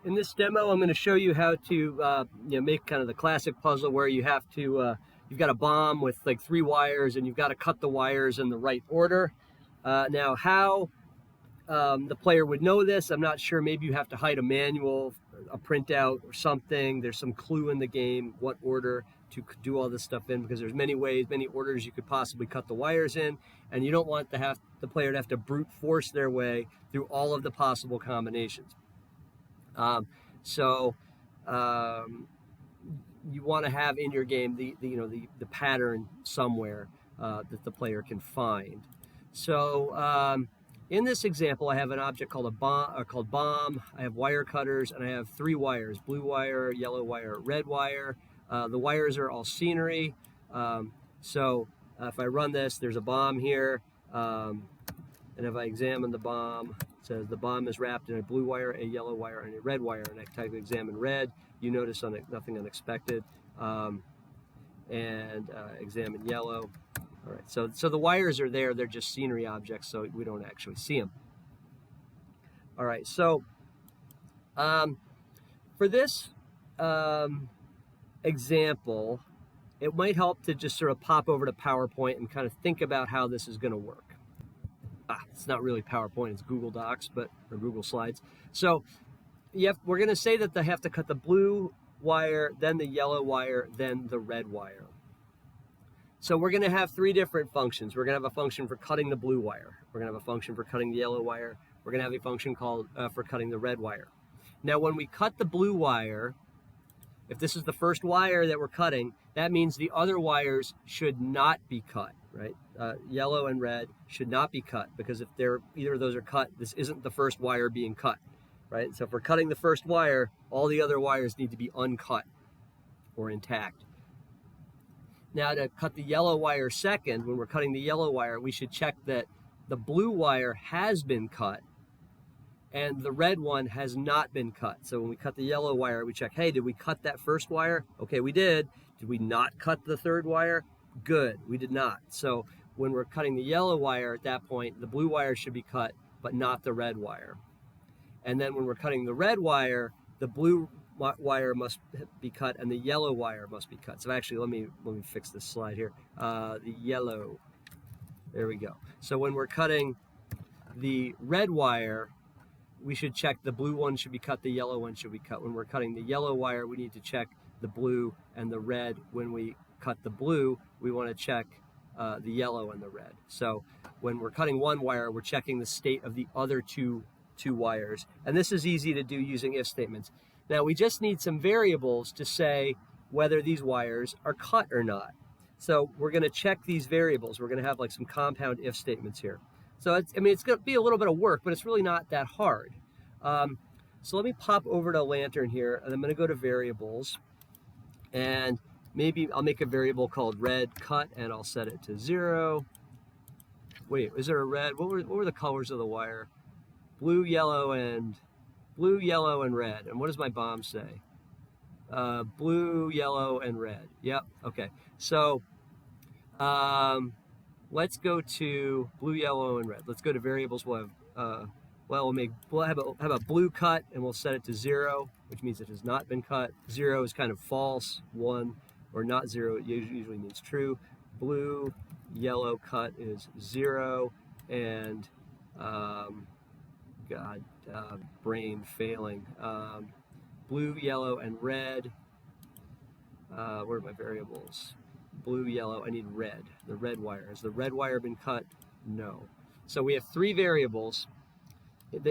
In this demo, I'm going to show you how to make kind of the classic puzzle where you have to, you've got a bomb with like 3 wires and you've got to cut the wires in the right order. Now, how the player would know this, I'm not sure. Maybe you have to hide a manual, a printout or something. There's some clue in the game what order to do all this stuff in, because there's many ways, many orders you could possibly cut the wires in, and you don't want the player to have to brute force their way through all of the possible combinations. You want to have in your game the pattern somewhere that the player can find. So in this example, I have an object called bomb. I have wire cutters, and I have 3 wires: blue wire, yellow wire, red wire. The wires are all scenery. If I run this, there's a bomb here, and if I examine the bomb, it says the bomb is wrapped in a blue wire, a yellow wire, and a red wire. And I type examine red. You notice nothing unexpected. Examine yellow. All right, so the wires are there. They're just scenery objects, so we don't actually see them. All right, so for this example, it might help to just sort of pop over to PowerPoint and kind of think about how this is going to work. It's not really PowerPoint, it's Google Docs, or Google Slides. So we're going to say that they have to cut the blue wire, then the yellow wire, then the red wire. So we're going to have 3 different functions. We're going to have a function for cutting the blue wire. We're going to have a function for cutting the yellow wire. We're going to have a function called for cutting the red wire. Now, when we cut the blue wire, if this is the first wire that we're cutting, that means the other wires should not be cut, right? Yellow and red should not be cut, because if either of those are cut, this isn't the first wire being cut, right? So if we're cutting the first wire, all the other wires need to be uncut or intact. Now, to cut the yellow wire second, when we're cutting the yellow wire, we should check that the blue wire has been cut and the red one has not been cut. So when we cut the yellow wire, we check, hey, did we cut that first wire? Okay, we did. Did we not cut the third wire? Good, we did not. So when we're cutting the yellow wire at that point, the blue wire should be cut, but not the red wire. And then when we're cutting the red wire, the blue wire must be cut and the yellow wire must be cut. So actually, let me fix this slide here. The yellow, there we go. So when we're cutting the red wire, we should check the blue one should be cut, the yellow one should be cut. When we're cutting the yellow wire, we need to check the blue and the red. When we cut the blue, we want to check the yellow and the red. So when we're cutting one wire, we're checking the state of the other two wires. And this is easy to do using if statements. Now, we just need some variables to say whether these wires are cut or not. So we're going to check these variables. We're going to have like some compound if statements here. So it's going to be a little bit of work, but it's really not that hard. So let me pop over to Lantern here, and I'm going to go to variables. And maybe I'll make a variable called red cut, and I'll set it to 0. Wait, is there a red? What were the colors of the wire? Blue, yellow, and red. And what does my bomb say? Blue, yellow, and red. Yep. Okay. So let's go to blue, yellow, and red. Let's go to variables. We'll have we'll have a blue cut, and we'll set it to 0, which means it has not been cut. 0 is kind of false. 1 or not 0 usually means true. Blue, yellow cut is 0, and brain failing. Blue, yellow, and red. Where are my variables? Blue, yellow, I need red. The red wire. Has the red wire been cut? No. So we have 3 variables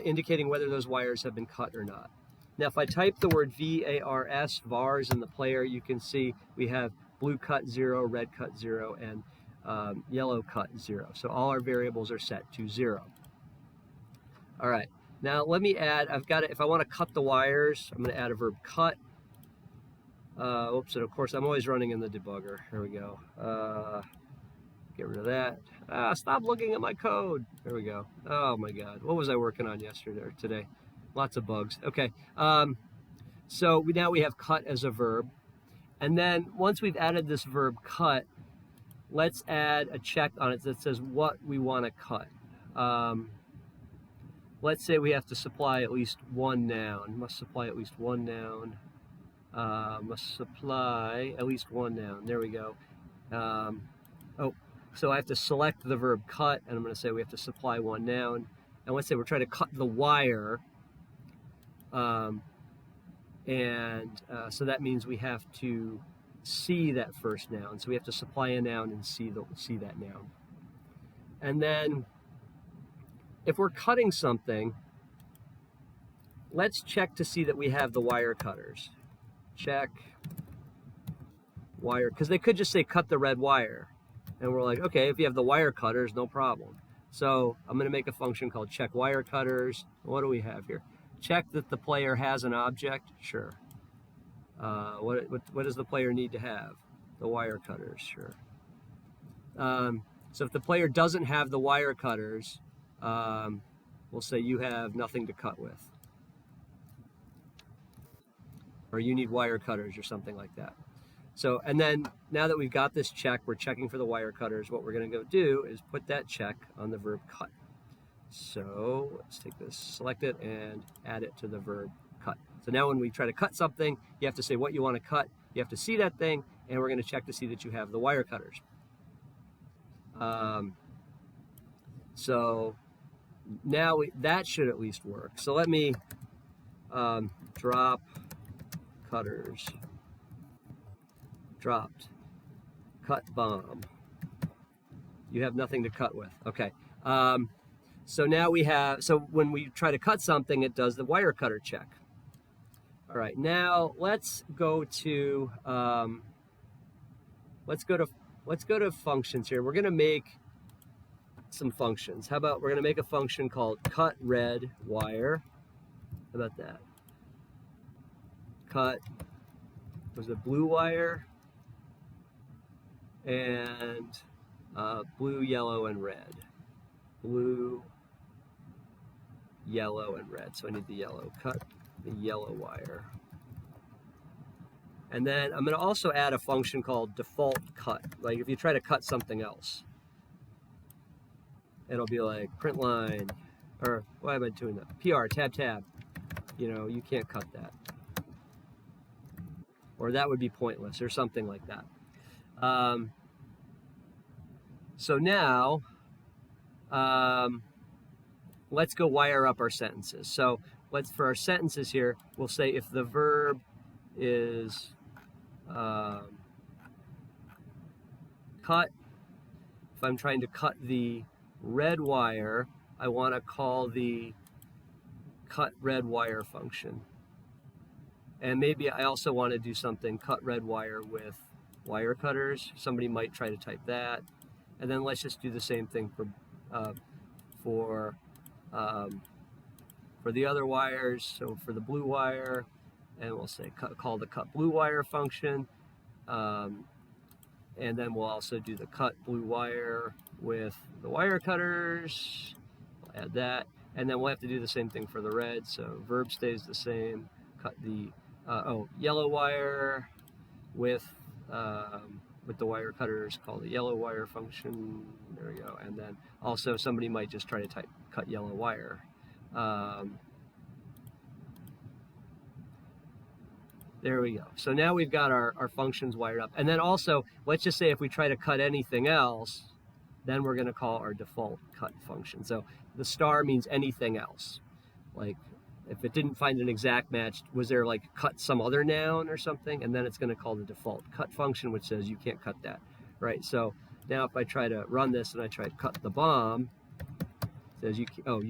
indicating whether those wires have been cut or not. Now, if I type the word VARS, VARS in the player, you can see we have blue cut 0, red cut 0, and yellow cut 0. So all our variables are set to 0. All right. Now let me add, if I want to cut the wires, I'm going to add a verb cut. Oops, and of course I'm always running in the debugger. Here we go. Get rid of that. Stop looking at my code. There we go. Oh my God. What was I working on yesterday or today? Lots of bugs. Okay. So now we have cut as a verb. And then once we've added this verb cut, let's add a check on it that says what we want to cut. let's say we have to supply at least one noun. Must supply at least one noun. Must supply at least one noun. There we go. Oh, so I have to select the verb cut, and I'm going to say we have to supply one noun. And let's say we're trying to cut the wire. So that means we have to see that first noun. So we have to supply a noun and see that noun. And then if we're cutting something, let's check to see that we have the wire cutters. Check wire, because they could just say cut the red wire. And we're like, okay, if you have the wire cutters, no problem. So I'm going to make a function called check wire cutters. What do we have here? Check that the player has an object. Sure. What does the player need to have? The wire cutters. Sure. So if the player doesn't have the wire cutters, we'll say you have nothing to cut with. Or you need wire cutters or something like that. So, and then now that we've got this check, we're checking for the wire cutters. What we're going to go do is put that check on the verb cut. So let's take this, select it, and add it to the verb cut. So now when we try to cut something, you have to say what you want to cut. You have to see that thing, and we're going to check to see that you have the wire cutters. So now that should at least work. So let me drop cutters. Dropped. Cut bomb. You have nothing to cut with. Okay. So now we have, so when we try to cut something, it does the wire cutter check. All right, now let's go to functions here. We're going to make some functions. How about we're going to make a function called cut red wire. How about that? Cut, was it blue wire? And blue, yellow, and red. Blue, yellow, and red. So I need the yellow. Cut the yellow wire. And then I'm going to also add a function called default cut. Like if you try to cut something else, it'll be like print line, or why am I doing that? PR, tab. You know, you can't cut that. Or that would be pointless, or something like that. So now, let's go wire up our sentences. So for our sentences here, we'll say if the verb is cut, if I'm trying to cut the red wire, I want to call the cut red wire function. And maybe I also want to do something cut red wire with wire cutters. Somebody might try to type that. And then let's just do the same thing for the other wires. So for the blue wire, and we'll say call the cut blue wire function. And then we'll also do the cut blue wire with the wire cutters. We'll add that. And then we'll have to do the same thing for the red. So verb stays the same. Cut the yellow wire with the wire cutters, call the yellow wire function. There we go. And then also somebody might just try to type cut yellow wire. There we go. So now we've got our functions wired up. And then also, let's just say if we try to cut anything else, then we're going to call our default cut function. So the star means anything else. Like if it didn't find an exact match, was there like cut some other noun or something? And then it's going to call the default cut function, which says you can't cut that, right? So now if I try to run this and I try to cut the bomb, it says you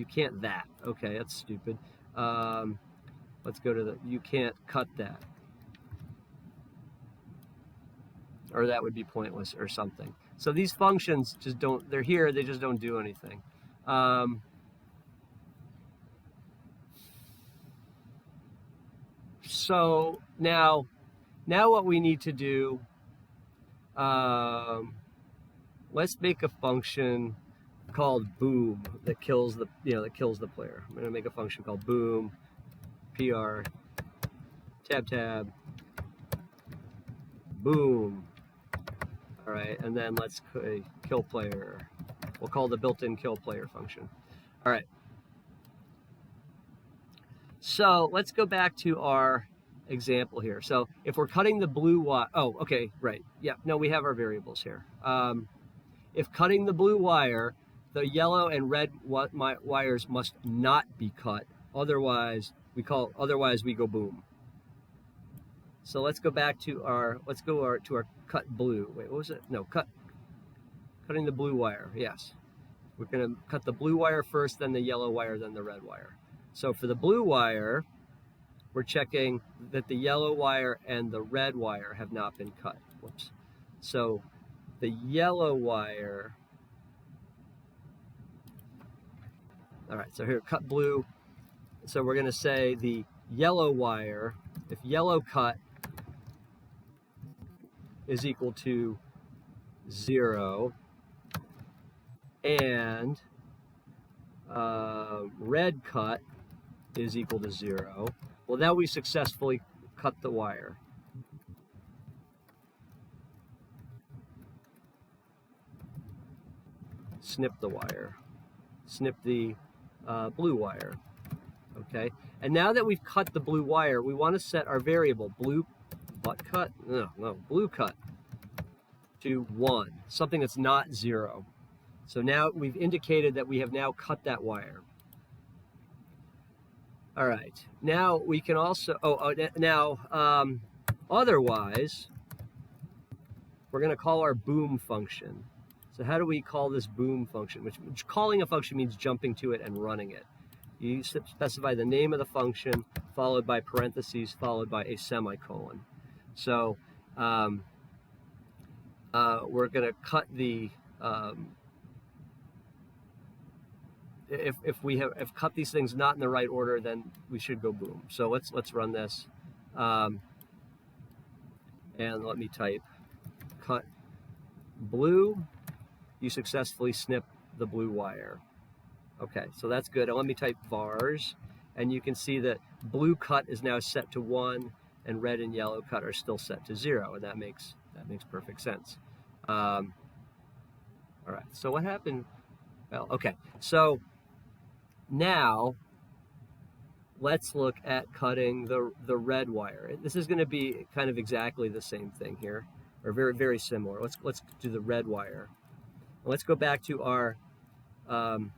can't that. Okay, that's stupid. Let's go to you can't cut that. Or that would be pointless or something. So these functions just don't, they're here, they just don't do anything. So now what we need to do, let's make a function called boom that kills the player. I'm going to make a function called boom, PR, tab, boom. All right, and then let's kill player. We'll call the built-in kill player function. All right. So let's go back to our example here. So if we're cutting the blue wire, oh, okay, right. Yeah, no, we have our variables here. If cutting the blue wire, the yellow and red wires must not be cut. Otherwise, we go boom. So let's go back to our cut blue. Wait, what was it? No, cutting the blue wire. Yes. We're going to cut the blue wire first, then the yellow wire, then the red wire. So for the blue wire, we're checking that the yellow wire and the red wire have not been cut. Whoops. So the yellow wire, all right, so here, cut blue. So we're going to say the yellow wire, if yellow cut is equal to 0, and red cut is equal to 0. Well, now we successfully cut the wire. Snip the wire. Snip the blue wire. Okay, and now that we've cut the blue wire, we want to set our variable blue cut to 1, something that's not 0. So now we've indicated that we have now cut that wire. All right, now we can also, otherwise, we're going to call our boom function. So how do we call this boom function? Which calling a function means jumping to it and running it. You specify the name of the function, followed by parentheses, followed by a semicolon. So we're going to cut the if we have cut these things not in the right order, then we should go boom. So let's run this, and let me type cut blue. You successfully snip the blue wire. Okay, so that's good. And let me type vars, and you can see that blue cut is now set to 1, and red and yellow cut are still set to 0, and that makes perfect sense. All right. So what happened? Well, okay. So now let's look at cutting the red wire. This is going to be kind of exactly the same thing here, or very, very similar. Let's do the red wire. Let's go back to our kind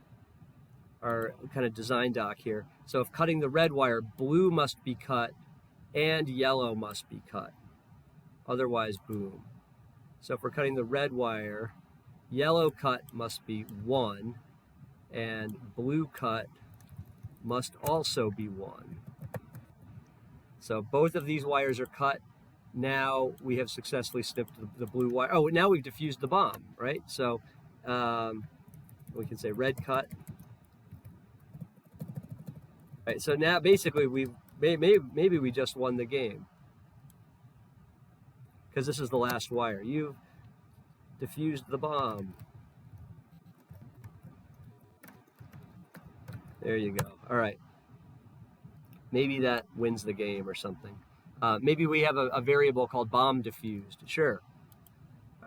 of design doc here. So if cutting the red wire, blue must be cut and yellow must be cut. Otherwise, boom. So if we're cutting the red wire, yellow cut must be 1, and blue cut must also be 1. So both of these wires are cut. Now we have successfully snipped the blue wire. Oh, now we've diffused the bomb, right? So we can say red cut. Right, so now basically maybe we just won the game, because this is the last wire. You've diffused the bomb. There you go. All right. Maybe that wins the game or something. Maybe we have a variable called bomb diffused. Sure.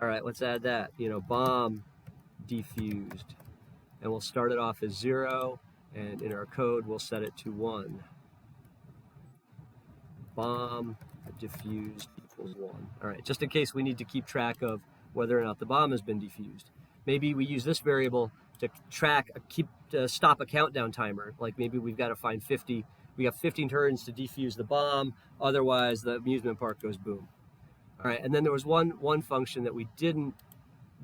All right, let's add that. Bomb diffused. And we'll start it off as 0, and in our code, we'll set it to 1. Bomb diffused equals 1. All right, just in case we need to keep track of whether or not the bomb has been defused. Maybe we use this variable to stop a countdown timer. Like maybe we've got to find 50. We have 15 turns to defuse the bomb. Otherwise, the amusement park goes boom. All right, and then there was one function that we didn't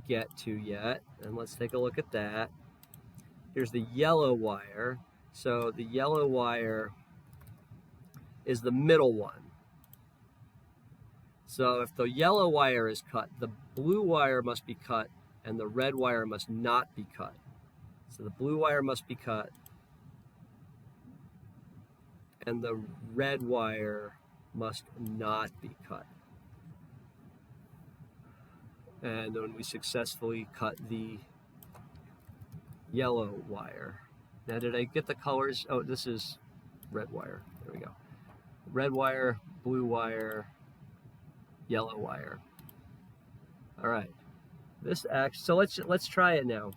get to yet, and let's take a look at that. Here's the yellow wire. So the yellow wire is the middle one. So if the yellow wire is cut, the blue wire must be cut, and the red wire must not be cut. So the blue wire must be cut, and the red wire must not be cut. And then we successfully cut the yellow wire. Now, did I get the colors? Oh, this is red wire. There we go. Red wire, blue wire, yellow wire. All right. So let's try it now.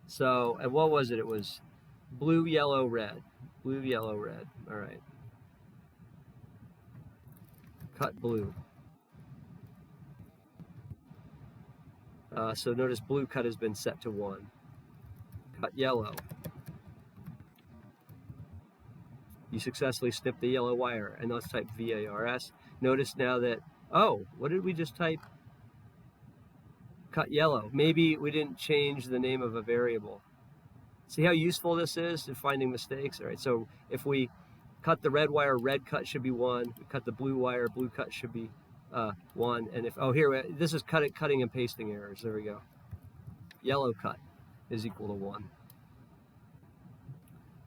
So, and what was it? It was blue, yellow, red. Blue, yellow, red. All right. Cut blue. So notice blue cut has been set to 1. Cut yellow. You successfully snipped the yellow wire, and let's type VARS. Notice now that, oh, what did we just type? Cut yellow. Maybe we didn't change the name of a variable. See how useful this is in finding mistakes? All right, so if we cut the red wire, red cut should be 1. We cut the blue wire, blue cut should be 1. And if, oh, here, this is cutting and pasting errors. There we go. Yellow cut is equal to 1.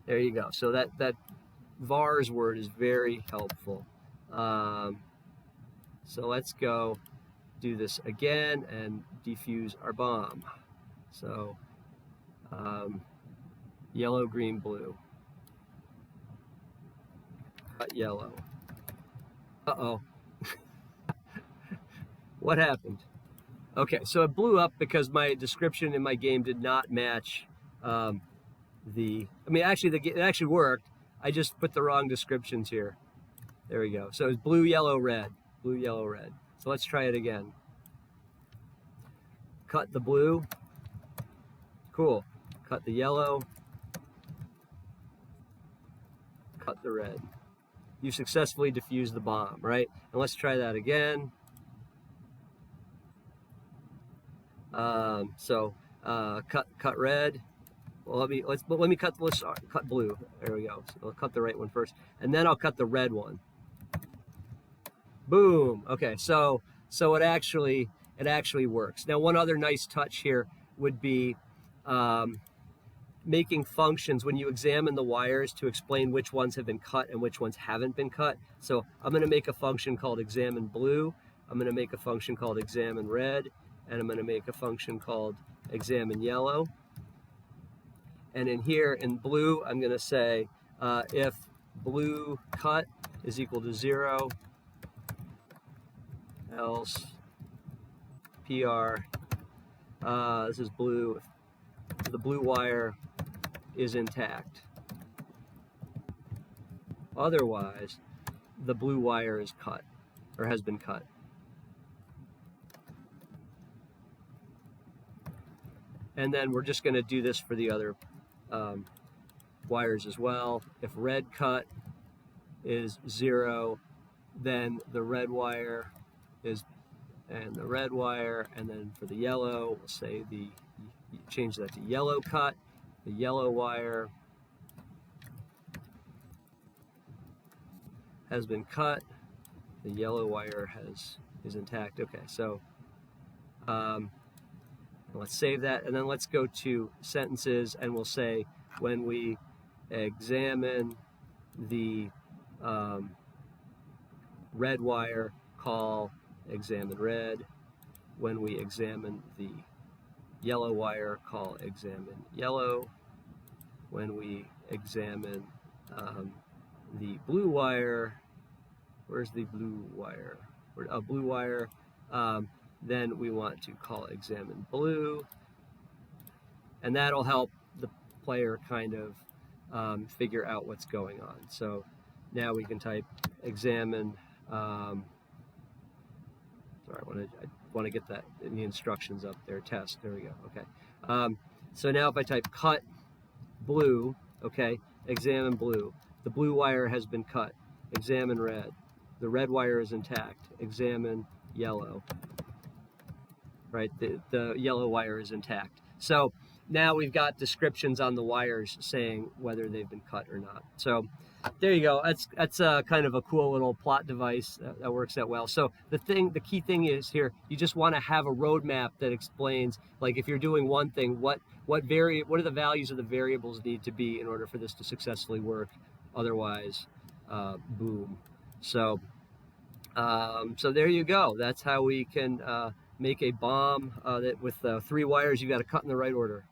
There you go. So that VARS word is very helpful. So let's go do this again and defuse our bomb. So yellow, green, blue. Cut yellow. Uh-oh. What happened? Okay, so it blew up because my description in my game did not match I mean, actually, it actually worked. I just put the wrong descriptions here. There we go. So it's blue, yellow, red. Blue, yellow, red. So let's try it again. Cut the blue. Cool. Cut the yellow. Cut the red. You successfully defused the bomb, right? And let's try that again. Cut red. Well, let's cut blue. There we go. So I'll cut the right one first, and then I'll cut the red one. Boom. Okay, so it actually works. Now, one other nice touch here would be making functions when you examine the wires to explain which ones have been cut and which ones haven't been cut. So I'm going to make a function called examine blue. I'm going to make a function called examine red, and I'm going to make a function called examine yellow. And in here, in blue, I'm going to say if blue cut is equal to 0, else PR, this is blue, the blue wire is intact. Otherwise, the blue wire is cut, or has been cut. And then we're just going to do this for the other wires as well. If red cut is 0, then the red wire is, and the red wire, and then for the yellow, we'll say you change that to yellow cut. The yellow wire has been cut. The yellow wire is intact. Okay, so let's save that, and then let's go to sentences, and we'll say when we examine the red wire, call examine red. When we examine the yellow wire, call examine yellow. When we examine the blue wire, where's the blue wire? Blue wire. Then we want to call examine blue, and that'll help the player kind of figure out what's going on. So now we can type examine. Sorry, I want to get that in the instructions up there. Test. There we go. Okay. So now if I type cut blue, okay, examine blue. The blue wire has been cut. Examine red. The red wire is intact. Examine yellow. Right, the yellow wire is intact. So now we've got descriptions on the wires saying whether they've been cut or not. So there you go. That's kind of a cool little plot device that works out well. So the key thing is here, you just want to have a roadmap that explains, like if you're doing one thing, what are the values of the variables need to be in order for this to successfully work. Otherwise, boom. So there you go. That's how we can make a bomb that with 3 wires you got to cut in the right order.